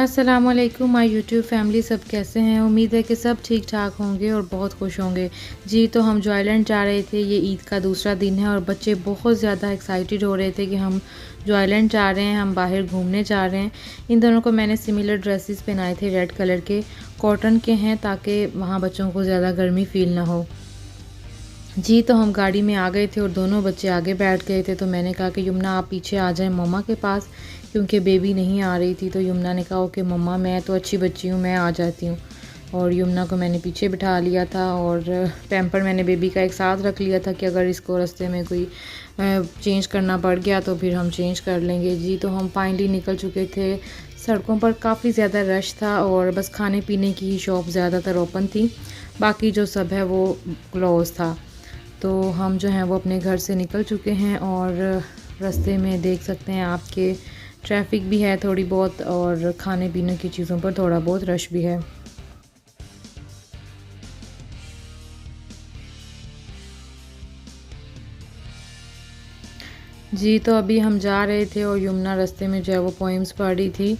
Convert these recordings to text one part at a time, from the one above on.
अस्सलामुअलैकुम my YouTube family, सब कैसे हैं। उम्मीद है कि सब ठीक ठाक होंगे और बहुत खुश होंगे। जी तो हम जॉयलैंड जा रहे थे। ये ईद का दूसरा दिन है और बच्चे बहुत ज़्यादा एक्साइटेड हो रहे थे कि हम जॉयलैंड जा रहे हैं, हम बाहर घूमने जा रहे हैं। इन दोनों को मैंने सिमिलर ड्रेसेस पहनाए थे, रेड कलर के कॉटन के हैं, ताकि वहाँ बच्चों को ज़्यादा गर्मी फ़ील ना हो। जी तो हम गाड़ी में आ गए थे और दोनों बच्चे आगे बैठ गए थे। तो मैंने कहा कि यमुना आप पीछे आ जाएं मम्मा के पास, क्योंकि बेबी नहीं आ रही थी। तो यमुना ने कहा ओके मम्मा, मैं तो अच्छी बच्ची हूँ, मैं आ जाती हूँ। और यमुना को मैंने पीछे बिठा लिया था और पैम्पर मैंने बेबी का एक साथ रख लिया था कि अगर इसको रास्ते में कोई चेंज करना पड़ गया तो फिर हम चेंज कर लेंगे। जी तो हम फाइनली निकल चुके थे। सड़कों पर काफ़ी ज़्यादा रश था और बस खाने पीने की ही शॉप ज़्यादातर ओपन थी, बाकी जो सब है वो क्लोज़ था। तो हम जो हैं वो अपने घर से निकल चुके हैं और रास्ते में देख सकते हैं आपके ट्रैफिक भी है थोड़ी बहुत और खाने पीने की चीज़ों पर थोड़ा बहुत रश भी है। जी तो अभी हम जा रहे थे और यमुना रास्ते में जो है वो पोइम्स पढ़ रही थी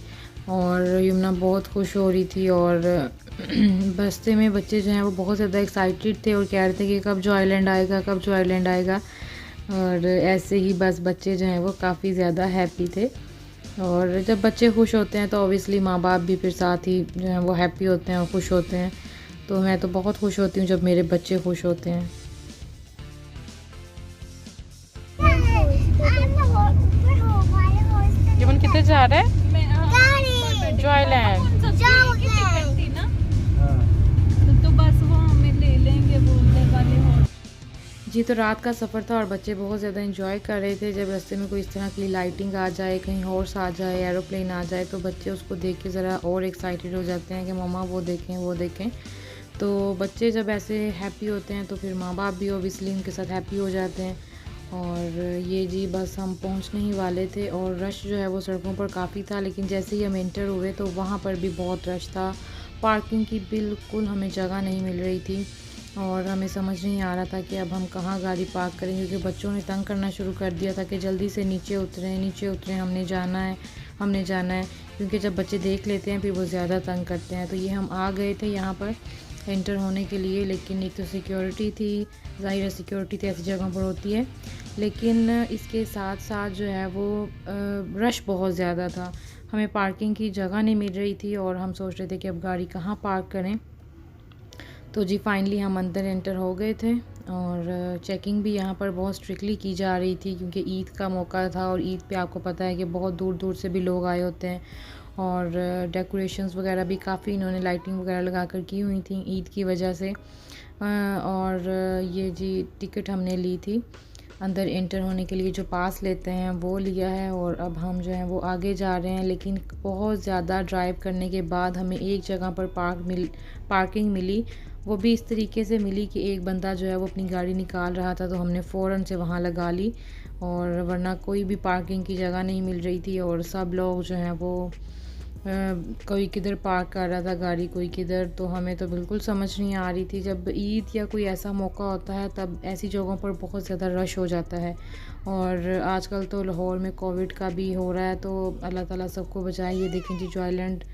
और यमुना बहुत खुश हो रही थी। और रास्ते में बच्चे जो हैं वो बहुत ज़्यादा एक्साइटेड थे और कह रहे थे कि कब जो आइलैंड आएगा, कब जो आइलैंड आएगा। और ऐसे ही बस बच्चे जो हैं वो काफ़ी ज़्यादा हैप्पी थे। और जब बच्चे खुश होते हैं तो ऑब्वियसली माँ बाप भी फिर साथ ही जो हैं वो हैप्पी होते हैं और खुश होते हैं। तो मैं तो बहुत खुश होती हूँ जब मेरे बच्चे खुश होते हैं। जीवन कितने जा रहे हैं? जॉयलैंड। तो बस वो हमें ले लेंगे बोलने वाले हो। जी तो रात का सफ़र था और बच्चे बहुत ज़्यादा इंजॉय कर रहे थे। जब रास्ते में कोई इस तरह की लाइटिंग आ जाए, कहीं हॉर्स आ जाए, एरोप्लेन आ जाए, तो बच्चे उसको देख के ज़रा और एक्साइटेड हो जाते हैं कि मम्मा वो देखें वो देखें। तो बच्चे जब ऐसे हैप्पी होते हैं तो फिर माँ बाप भी ओबियसली उनके साथ हैप्पी हो जाते हैं। और ये जी बस हम पहुंचने ही वाले थे और रश जो है वो सड़कों पर काफ़ी था, लेकिन जैसे ही हम एंटर हुए तो वहाँ पर भी बहुत रश था। पार्किंग की बिल्कुल हमें जगह नहीं मिल रही थी और हमें समझ नहीं आ रहा था कि अब हम कहाँ गाड़ी पार्क करें, क्योंकि बच्चों ने तंग करना शुरू कर दिया था कि जल्दी से नीचे उतरें, हमने जाना है, हमने जाना है। क्योंकि जब बच्चे देख लेते हैं फिर वो ज़्यादा तंग करते हैं। तो ये हम आ गए थे यहाँ पर एंटर होने के लिए, लेकिन एक तो सिक्योरिटी थी, ज़ाहिर है सिक्योरिटी तो ऐसी जगहों पर होती है, लेकिन इसके साथ साथ जो है वो रश बहुत ज़्यादा था। हमें पार्किंग की जगह नहीं मिल रही थी और हम सोच रहे थे कि अब गाड़ी कहाँ पार्क करें। तो जी फाइनली हम अंदर एंटर हो गए थे और चेकिंग भी यहाँ पर बहुत स्ट्रिक्टली की जा रही थी, क्योंकि ईद का मौका था और ईद पे आपको पता है कि बहुत दूर दूर से भी लोग आए होते हैं। और डेकोरेशंस वगैरह भी काफ़ी इन्होंने लाइटिंग वगैरह लगा कर की हुई थी ईद की वजह से। और ये जी टिकट हमने ली थी अंदर एंटर होने के लिए, जो पास लेते हैं वो लिया है और अब हम जो हैं वो आगे जा रहे हैं। लेकिन बहुत ज़्यादा ड्राइव करने के बाद हमें एक जगह पर पार्किंग मिली। वो भी इस तरीके से मिली कि एक बंदा जो है वो अपनी गाड़ी निकाल रहा था तो हमने फ़ौरन से वहाँ लगा ली, और वरना कोई भी पार्किंग की जगह नहीं मिल रही थी। और सब लोग जो हैं वो कोई किधर पार्क कर रहा था गाड़ी, कोई किधर। तो हमें तो बिल्कुल समझ नहीं आ रही थी। जब ईद या कोई ऐसा मौका होता है तब ऐसी जगहों पर बहुत ज़्यादा रश हो जाता है। और आजकल तो लाहौर में कोविड का भी हो रहा है, तो अल्लाह ताला सबको बचाए। ये देखें जी जॉयलैंड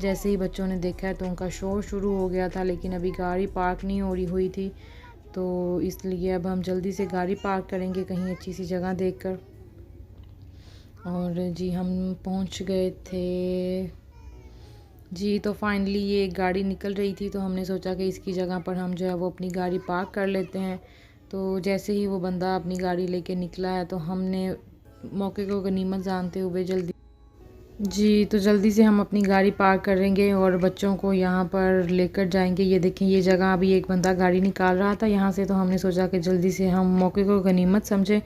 जैसे ही बच्चों ने देखा है तो उनका शोर शुरू हो गया था, लेकिन अभी गाड़ी पार्क नहीं हो रही हुई थी, तो इसलिए अब हम जल्दी से गाड़ी पार्क करेंगे कहीं अच्छी सी जगह देखकर। और जी हम पहुंच गए थे। जी तो फाइनली ये एक गाड़ी निकल रही थी तो हमने सोचा कि इसकी जगह पर हम जो है वो अपनी गाड़ी पार्क कर लेते हैं। तो जैसे ही वो बंदा अपनी गाड़ी लेके निकला है तो हमने मौके को गनीमत जानते हुए जल्दी से हम अपनी गाड़ी पार्क करेंगे और बच्चों को यहाँ पर लेकर जाएंगे। ये देखें ये जगह अभी एक बंदा गाड़ी निकाल रहा था यहाँ से, तो हमने सोचा कि जल्दी से हम मौके को गनीमत समझें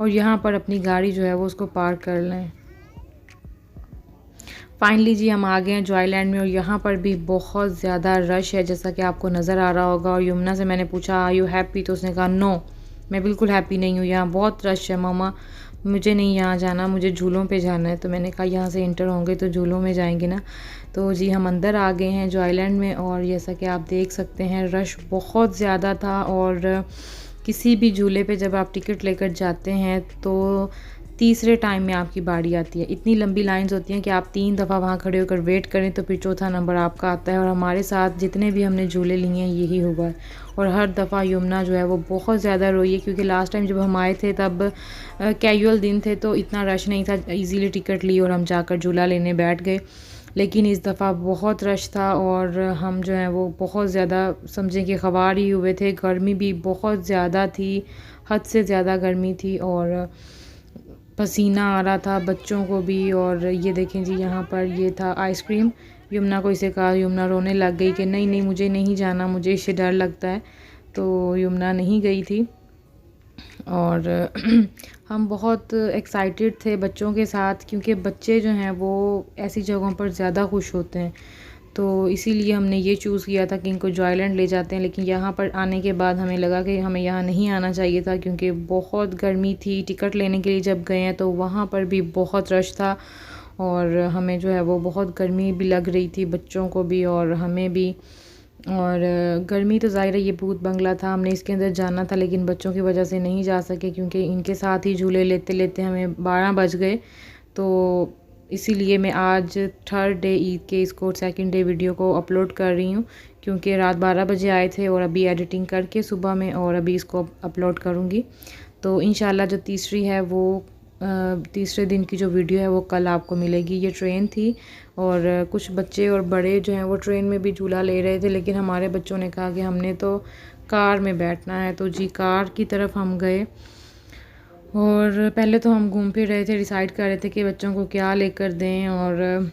और यहाँ पर अपनी गाड़ी जो है वो उसको पार्क कर लें। फाइनली जी हम आ गए हैं जॉयलैंड में और यहाँ पर भी बहुत ज़्यादा रश है, जैसा कि आपको नज़र आ रहा होगा। और यमुना से मैंने पूछा आर यू हैप्पी, तो उसने कहा नो, मैं बिल्कुल हैप्पी नहीं हूँ, यहाँ बहुत रश है मम्मा, मुझे नहीं यहाँ जाना, मुझे झूलों पे जाना है। तो मैंने कहा यहाँ से इंटर होंगे तो झूलों में जाएंगे ना। तो जी हम अंदर आ गए हैं जॉयलैंड में और जैसा कि आप देख सकते हैं रश बहुत ज़्यादा था। और किसी भी झूले पे जब आप टिकट लेकर जाते हैं तो तीसरे टाइम में आपकी बारी आती है। इतनी लंबी लाइंस होती हैं कि आप 3 दफ़ा वहाँ खड़े होकर वेट करें तो फिर चौथा नंबर आपका आता है। और हमारे साथ जितने भी हमने झूले लिए हैं यही हुआ है। और हर दफ़ा यमुना जो है वो बहुत ज़्यादा रोई है, क्योंकि लास्ट टाइम जब हम आए थे तब कैजुअल दिन थे तो इतना रश नहीं था, इजीली टिकट ली और हम जाकर झूला लेने बैठ गए। लेकिन इस दफ़ा बहुत रश था और हम जो है वो बहुत ज़्यादा समझें कि ख़वार ही हुए थे। गर्मी भी बहुत ज़्यादा थी, हद से ज़्यादा गर्मी थी और पसीना आ रहा था बच्चों को भी। और ये देखें जी, यहाँ पर ये था आइसक्रीम। यमुना को इसे कहा, यमुना रोने लग गई कि नहीं नहीं मुझे नहीं जाना, मुझे इससे डर लगता है। तो यमुना नहीं गई थी और हम बहुत एक्साइटेड थे बच्चों के साथ, क्योंकि बच्चे जो हैं वो ऐसी जगहों पर ज़्यादा खुश होते हैं। तो इसीलिए हमने ये चूज़ किया था कि इनको जॉयलैंड ले जाते हैं। लेकिन यहाँ पर आने के बाद हमें लगा कि हमें यहाँ नहीं आना चाहिए था, क्योंकि बहुत गर्मी थी। टिकट लेने के लिए जब गए हैं तो वहाँ पर भी बहुत रश था और हमें जो है वो बहुत गर्मी भी लग रही थी, बच्चों को भी और हमें भी। और गर्मी तो ज़ाहिर है ये भूत बंगला था, हमने इसके अंदर जाना था लेकिन बच्चों की वजह से नहीं जा सके, क्योंकि इनके साथ ही झूले लेते लेते हमें 12 बज गए। तो इसीलिए मैं आज थर्ड डे ईद के इसको सेकंड डे वीडियो को अपलोड कर रही हूँ, क्योंकि रात 12 बजे आए थे और अभी एडिटिंग करके सुबह में और अभी इसको अपलोड करूँगी। तो इंशाल्लाह जो तीसरी है वो तीसरे दिन की जो वीडियो है वो कल आपको मिलेगी। ये ट्रेन थी और कुछ बच्चे और बड़े जो हैं वो ट्रेन में भी झूला ले रहे थे, लेकिन हमारे बच्चों ने कहा कि हमने तो कार में बैठना है। तो जी कार की तरफ हम गए और पहले तो हम घूम फिर रहे थे, डिसाइड कर रहे थे कि बच्चों को क्या लेकर दें। और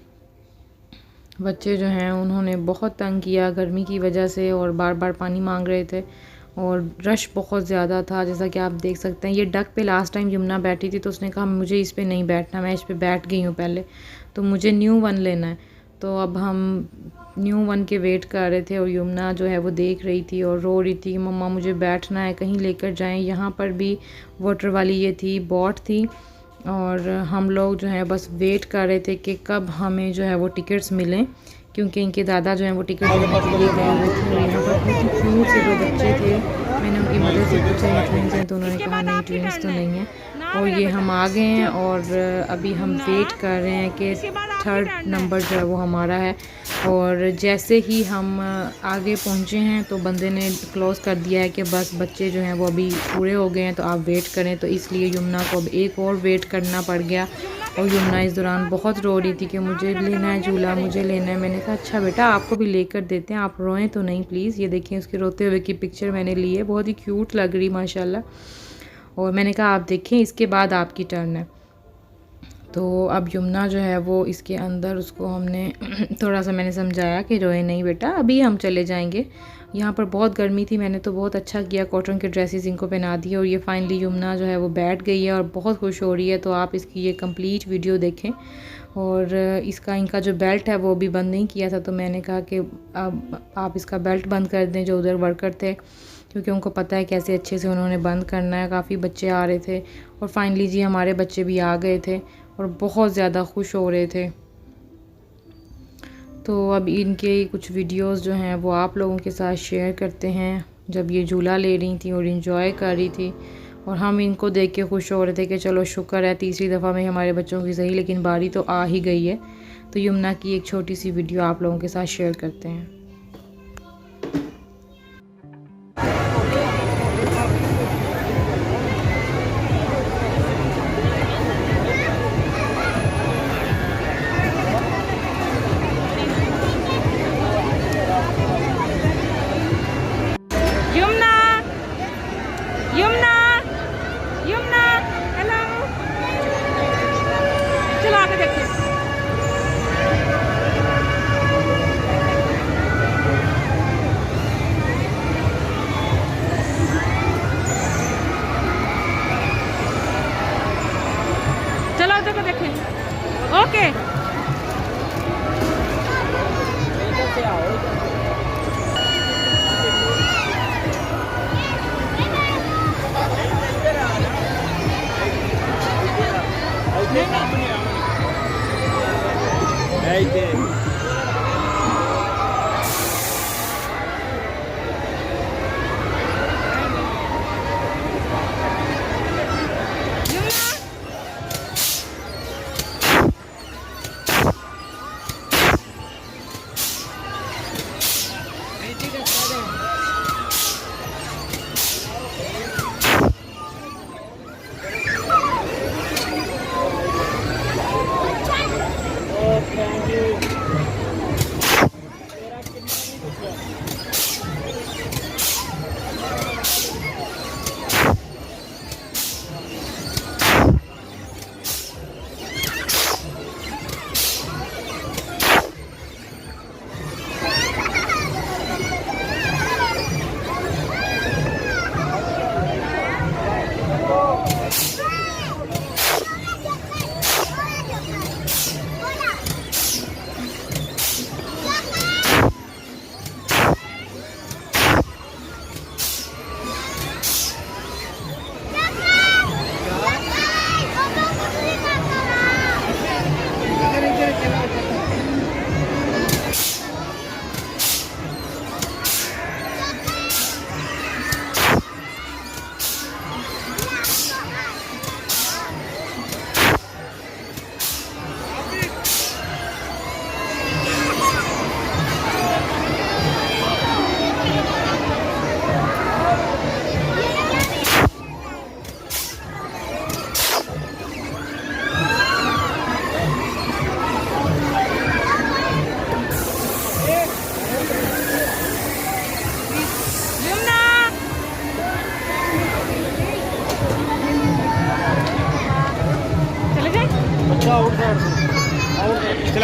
बच्चे जो हैं उन्होंने बहुत तंग किया गर्मी की वजह से और बार बार पानी मांग रहे थे और रश बहुत ज़्यादा था, जैसा कि आप देख सकते हैं। ये डक पे लास्ट टाइम यमुना बैठी थी तो उसने कहा मुझे इस पे नहीं बैठना, मैं इस पे बैठ गई हूँ पहले, तो मुझे न्यू वन लेना है। तो अब हम न्यू वन के वेट कर रहे थे और यमुना जो है वो देख रही थी और रो रही थी कि मम्मा मुझे बैठना है, कहीं लेकर जाएं। यहाँ पर भी वाटर वाली ये थी, बोट थी और हम लोग जो है बस वेट कर रहे थे कि कब हमें जो है वो टिकट्स मिलें, क्योंकि इनके दादा जो हैं वो टिकट लेने के लिए गए हुए थे। और यहाँ पर बहुत क्यूट से 2 बच्चे थे। मैंने उनकी मदर से पूछा ये ट्विंस हैं, तो उन्होंने कहा नहीं ट्विंस तो नहीं है। और ये हम आ गए हैं और अभी हम वेट कर रहे हैं कि थर्ड नंबर जो है वो हमारा है। और जैसे ही हम आगे पहुँचे हैं तो बंदे ने क्लोज़ कर दिया है कि बस बच्चे जो हैं वो अभी पूरे हो गए हैं तो आप वेट करें। तो इसलिए यमुना को अब एक और वेट करना पड़ गया और यमुना इस दौरान बहुत रो रही थी कि मुझे लेना है झूला, मुझे लेना है। मैंने कहा अच्छा बेटा आपको भी लेकर देते हैं, आप रोएं तो नहीं प्लीज़। ये देखिए उसके रोते हुए की पिक्चर मैंने ली है, बहुत ही क्यूट लग रही माशाल्लाह। और मैंने कहा आप देखें इसके बाद आपकी टर्न है। तो अब यमुना जो है वो इसके अंदर, उसको हमने थोड़ा सा मैंने समझाया कि रोए नहीं बेटा, अभी हम चले जाएंगे। यहाँ पर बहुत गर्मी थी, मैंने तो बहुत अच्छा किया, कॉटन के ड्रेसेस इनको पहना दिए और ये फाइनली यमुना जो है वो बैठ गई है और बहुत खुश हो रही है। तो आप इसकी ये कंप्लीट वीडियो देखें। और इसका इनका जो बेल्ट है वो भी बंद नहीं किया था, तो मैंने कहा कि अब आप इसका बेल्ट बंद कर दें जो उधर वर्कर थे, क्योंकि उनको पता है कैसे अच्छे से उन्होंने बंद करना है। काफ़ी बच्चे आ रहे थे और फाइनली जी हमारे बच्चे भी आ गए थे और बहुत ज़्यादा खुश हो रहे थे। तो अब इनके कुछ वीडियोस जो हैं वो आप लोगों के साथ शेयर करते हैं, जब ये झूला ले रही थी और इंजॉय कर रही थी और हम इनको देख के खुश हो रहे थे कि चलो शुक्र है तीसरी दफ़ा में हमारे बच्चों की सही, लेकिन बारी तो आ ही गई है। तो यमुना की एक छोटी सी वीडियो आप लोगों के साथ शेयर करते हैं।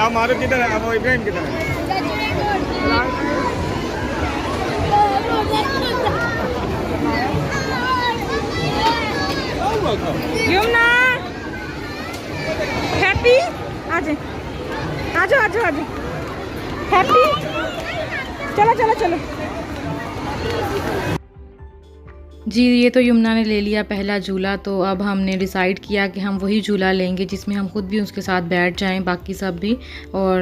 अब मारूफ किधर है, अब इब्राहिम किधर है? यमुना हैप्पी आ जाए, आ जाओ आ जाओ आ जाओ, हैप्पी चलो चलो चलो। जी ये तो यमुना ने ले लिया पहला झूला, तो अब हमने डिसाइड किया कि हम वही झूला लेंगे जिसमें हम खुद भी उसके साथ बैठ जाएं, बाकी सब भी। और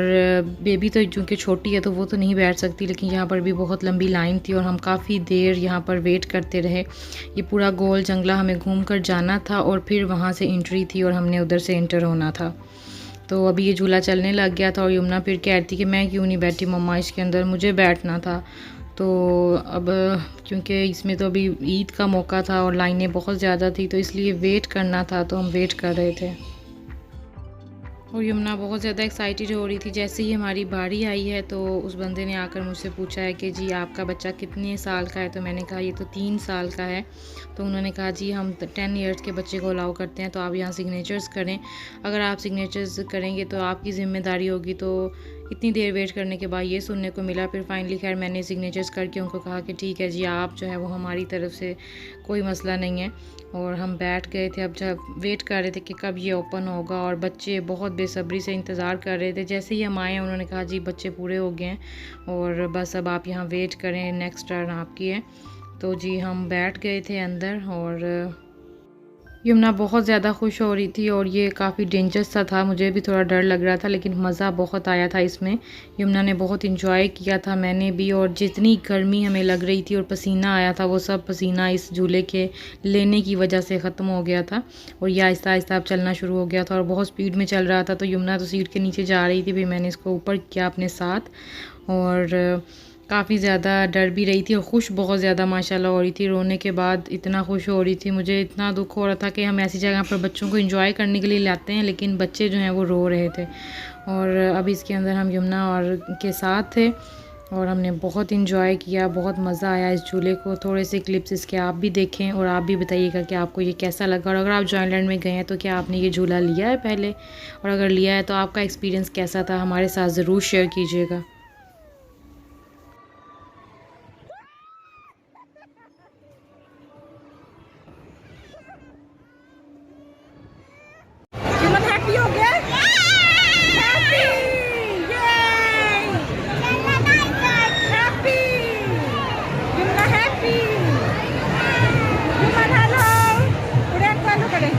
बेबी तो चूँकि छोटी है तो वो तो नहीं बैठ सकती, लेकिन यहाँ पर भी बहुत लंबी लाइन थी और हम काफ़ी देर यहाँ पर वेट करते रहे। ये पूरा गोल जंगला हमें घूम कर जाना था और फिर वहाँ से एंट्री थी और हमने उधर से एंटर होना था। तो अभी ये झूला चलने लग गया था और यमुना फिर कह रही थी कि मैं क्यों नहीं बैठी मम्मा इसके अंदर, मुझे बैठना था। तो अब क्योंकि इसमें तो अभी ईद का मौका था और लाइनें बहुत ज़्यादा थी तो इसलिए वेट करना था, तो हम वेट कर रहे थे। और यमुना बहुत ज़्यादा एक्साइटेड हो रही थी। जैसे ही हमारी बारी आई है तो उस बंदे ने आकर मुझसे पूछा है कि जी आपका बच्चा कितने साल का है, तो मैंने कहा ये तो 3 साल का है। तो उन्होंने कहा जी हम 10 इयर्स के बच्चे को अलाउ करते हैं, तो आप यहाँ सिग्नेचर्स करें। अगर आप सिग्नेचर्स करेंगे तो आपकी ज़िम्मेदारी होगी। तो इतनी देर वेट करने के बाद ये सुनने को मिला। फिर फाइनली खैर मैंने सिग्नेचर्स करके उनको कहा कि ठीक है जी आप जो है वो हमारी तरफ से कोई मसला नहीं है। और हम बैठ गए थे। अब जब वेट कर रहे थे कि कब ये ओपन होगा और बच्चे बहुत बेसब्री से इंतज़ार कर रहे थे। जैसे ही हम आए उन्होंने कहा जी बच्चे पूरे हो गए हैं और बस अब आप यहाँ वेट करें, नेक्स्ट टर्न आपकी है। तो जी हम बैठ गए थे अंदर और यमुना बहुत ज़्यादा खुश हो रही थी और ये काफ़ी डेंजरस सा था, मुझे भी थोड़ा डर लग रहा था, लेकिन मज़ा बहुत आया था इसमें। यमुना ने बहुत इंजॉय किया था, मैंने भी। और जितनी गर्मी हमें लग रही थी और पसीना आया था वो सब पसीना इस झूले के लेने की वजह से ख़त्म हो गया था। और ये आहिस्ता आहिस्ता अब चलना शुरू हो गया था और बहुत स्पीड में चल रहा था। तो यमुना तो सीट के नीचे जा रही थी, फिर मैंने इसको ऊपर किया अपने साथ और काफ़ी ज़्यादा डर भी रही थी और खुश बहुत ज़्यादा माशाल्लाह हो रही थी। रोने के बाद इतना खुश हो रही थी, मुझे इतना दुख हो रहा था कि हम ऐसी जगह पर बच्चों को एंजॉय करने के लिए लाते हैं लेकिन बच्चे जो हैं वो रो रहे थे। और अब इसके अंदर हम यमुना और के साथ थे और हमने बहुत इंजॉय किया, बहुत मज़ा आया इस झूले को। थोड़े से क्लिप्स इसके आप भी देखें और आप भी बताइएगा कि आपको ये कैसा लगा। और अगर आप जॉयलैंड में गए हैं तो क्या आपने ये झूला लिया है पहले, और अगर लिया है तो आपका एक्सपीरियंस कैसा था, हमारे साथ ज़रूर शेयर कीजिएगा। यमन हैप्पी हो गया, happy happy Yamuna happy. Yemen hello उड़ान चालू करें।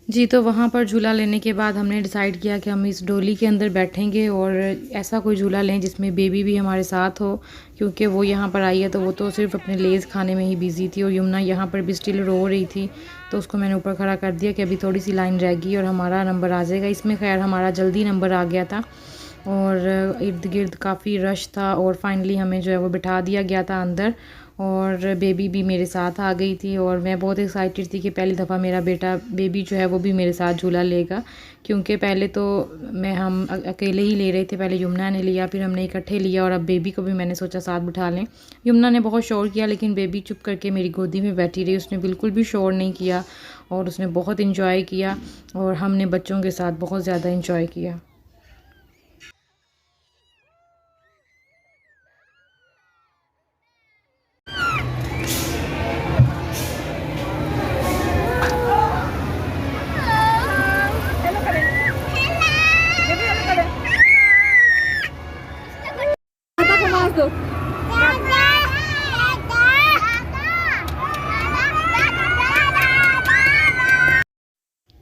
जी तो वहाँ पर झूला लेने के बाद हमने डिसाइड किया कि हम इस डोली के अंदर बैठेंगे और ऐसा कोई झूला लें जिसमें बेबी भी हमारे साथ हो, क्योंकि वो यहाँ पर आई है तो वो तो सिर्फ अपने लेज़ खाने में ही बिज़ी थी। और यमुना यहाँ पर भी स्टिल रो रही थी, तो उसको मैंने ऊपर खड़ा कर दिया कि अभी थोड़ी सी लाइन रह गई और हमारा नंबर आ जाएगा। इसमें खैर हमारा जल्दी नंबर आ गया था और इर्द गिर्द काफ़ी रश था और फाइनली हमें जो है वो बिठा दिया गया था अंदर। और बेबी भी मेरे साथ आ गई थी और मैं बहुत एक्साइटेड थी कि पहली दफ़ा मेरा बेबी जो है वो भी मेरे साथ झूला लेगा, क्योंकि पहले तो हम अकेले ही ले रहे थे। पहले यमुना ने लिया, फिर हमने इकट्ठे लिया और अब बेबी को भी मैंने सोचा साथ बिठा लें। यमुना ने बहुत शोर किया लेकिन बेबी चुप करके मेरी गोदी में बैठी रही, उसने बिल्कुल भी शोर नहीं किया और उसने बहुत इंजॉय किया और हमने बच्चों के साथ बहुत ज़्यादा इंजॉय किया।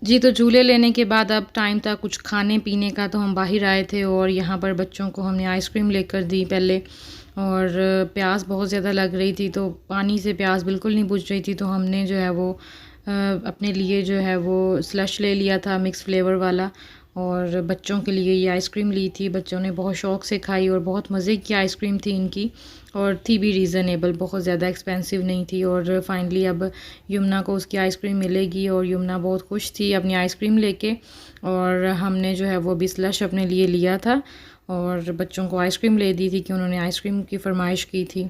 जी तो झूले लेने के बाद अब टाइम था कुछ खाने पीने का, तो हम बाहर आए थे और यहाँ पर बच्चों को हमने आइसक्रीम लेकर दी पहले। और प्यास बहुत ज़्यादा लग रही थी तो पानी से प्यास बिल्कुल नहीं बुझ रही थी, तो हमने जो है वो अपने लिए जो है वो स्लश ले लिया था मिक्स फ्लेवर वाला और बच्चों के लिए ये आइसक्रीम ली थी। बच्चों ने बहुत शौक़ से खाई और बहुत मज़े की आइसक्रीम थी इनकी और थी भी रीज़नेबल, बहुत ज़्यादा एक्सपेंसिव नहीं थी। और फाइनली अब यमुना को उसकी आइसक्रीम मिलेगी और यमुना बहुत खुश थी अपनी आइसक्रीम लेके। और हमने जो है वो भी स्लश अपने लिए लिया था और बच्चों को आइसक्रीम ले दी थी कि उन्होंने आइसक्रीम की फरमाइश की थी।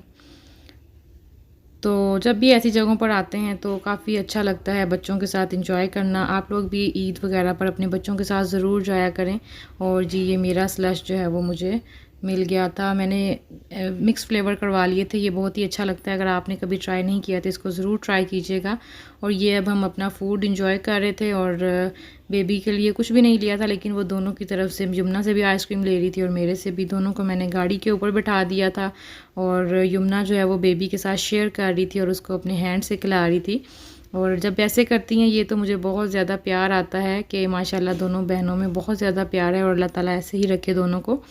तो जब भी ऐसी जगहों पर आते हैं तो काफ़ी अच्छा लगता है बच्चों के साथ इंजॉय करना। आप लोग भी ईद वगैरह पर अपने बच्चों के साथ ज़रूर जाया करें। और जी ये मेरा स्लश जो है वो मुझे मिल गया था। मैंने मिक्स फ्लेवर करवा लिए थे। ये बहुत ही अच्छा लगता है। अगर आपने कभी ट्राई नहीं किया तो इसको ज़रूर ट्राई कीजिएगा। और ये अब हम अपना फ़ूड इंजॉय कर रहे थे और बेबी के लिए कुछ भी नहीं लिया था, लेकिन वो दोनों की तरफ से यमुना से भी आइसक्रीम ले रही थी और मेरे से भी। दोनों को मैंने गाड़ी के ऊपर बिठा दिया था और यमुना जो है वो बेबी के साथ शेयर कर रही थी और उसको अपने हैंड से खिला रही थी। और जब ऐसे करती हैं ये तो मुझे बहुत ज़्यादा प्यार आता है कि माशाल्लाह दोनों बहनों में बहुत ज़्यादा प्यार है और अल्लाह ताला ऐसे ही रखे दोनों को।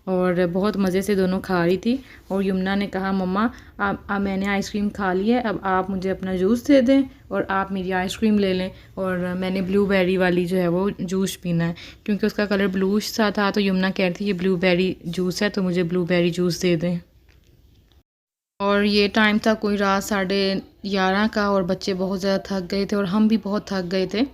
और बहुत मज़े से दोनों खा रही थी। और यमुना ने कहा मम्मा अब मैंने आइसक्रीम खा ली है, अब आप मुझे अपना जूस दे दें और आप मेरी आइसक्रीम ले लें। और मैंने ब्लूबेरी वाली जो है वो जूस पीना है, क्योंकि उसका कलर ब्लूश सा था। तो यमुना कह रही थी ये ब्लूबेरी जूस है तो मुझे ब्लूबेरी जूस दे दें। और ये टाइम था कोई रात 11:30 का और बच्चे बहुत ज़्यादा थक गए थे और हम भी बहुत थक गए थे।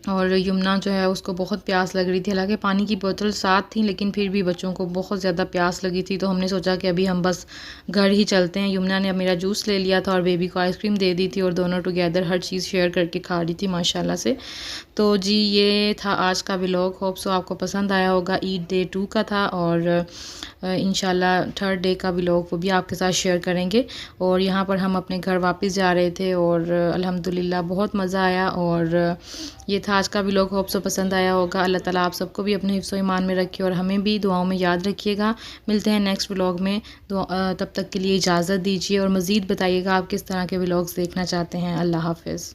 और यमुना जो है उसको बहुत प्यास लग रही थी। हालांकि पानी की बोतल साथ थी, लेकिन फिर भी बच्चों को बहुत ज़्यादा प्यास लगी थी। तो हमने सोचा कि अभी हम बस घर ही चलते हैं। यमुना ने अब मेरा जूस ले लिया था और बेबी को आइसक्रीम दे दी थी और दोनों टुगेदर हर चीज़ शेयर करके खा रही थी माशाल्लाह से। तो जी ये था आज का व्लॉग। होप सो आपको पसंद आया होगा। ईद डे 2 का था और इंशाल्लाह 3rd डे का व्लॉग वो भी आपके साथ शेयर करेंगे। और यहाँ पर हम अपने घर वापस जा रहे थे और अल्हम्दुलिल्लाह बहुत मज़ा आया। और ये था आज का व्लॉग। होप सो पसंद आया होगा। अल्लाह ताला आप सबको भी अपने हिफ्ज़ व ईमान में रखे और हमें भी दुआओं में याद रखिएगा। मिलते हैं नेक्स्ट व्लॉग में। तब तक के लिए इजाज़त दीजिए और मज़ीद बताइएगा आप किस तरह के व्लॉग्स देखना चाहते हैं। अल्लाह हाफ़िज़।